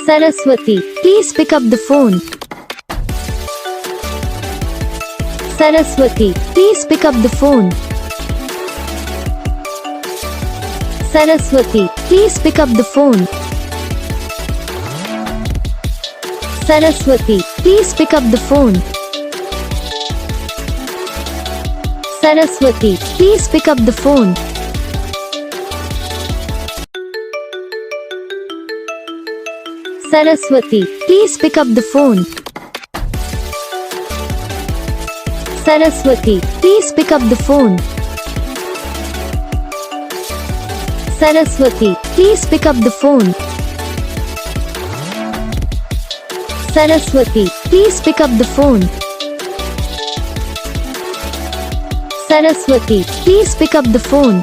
Saraswati, please pick up the phone. Saraswati, please pick up the phone. Saraswati, please pick up the phone. Saraswati, please pick up the phone. Saraswati, please pick up the phone. Saraswati, please pick up the phone. Saraswati, please pick up the phone. Saraswati, please pick up the phone. Saraswati, please pick up the phone. Saraswati, please pick up the phone.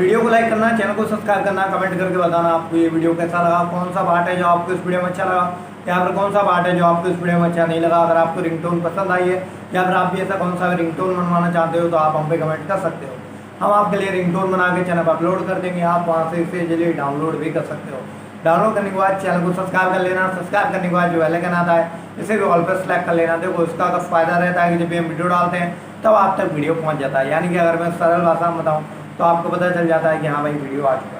Video को like करना, channel को subscribe करना, comment करके बताना आपको ये video कैसा लगा, कौन सा पार्ट है जो आपको इस वीडियो में अच्छा लगा या फिर कौन सा पार्ट है जो आपको इस वीडियो में अच्छा नहीं लगा। अगर आपको रिंगटोन पसंद आई है या फिर आप भी ऐसा कौन सा रिंगटोन बनवाना चाहते हो तो आप हम पे कमेंट कर सकते हो। हम आपके लिए रिंगटोन बना के चैनल पर अपलोड कर देंगे, आप वहाँ से इसे जल्दी डाउनलोड भी कर सकते हो। डाउनलोड करने के बाद चैनल को सब्सक्राइब कर लेना, सब्सक्राइब करने के बाद जो बेल आइकन आता है इसे भी ऑल पर सेलेक्ट कर लेना। देखो उसका अगर फ़ायदा रहता है कि जब भी हम वीडियो डालते हैं तब आप तक वीडियो पहुँच जाता है, यानी कि अगर मैं सरल भाषा में बताऊँ तो आपको पता चल जाता है कि हाँ भाई वीडियो आ चुका है।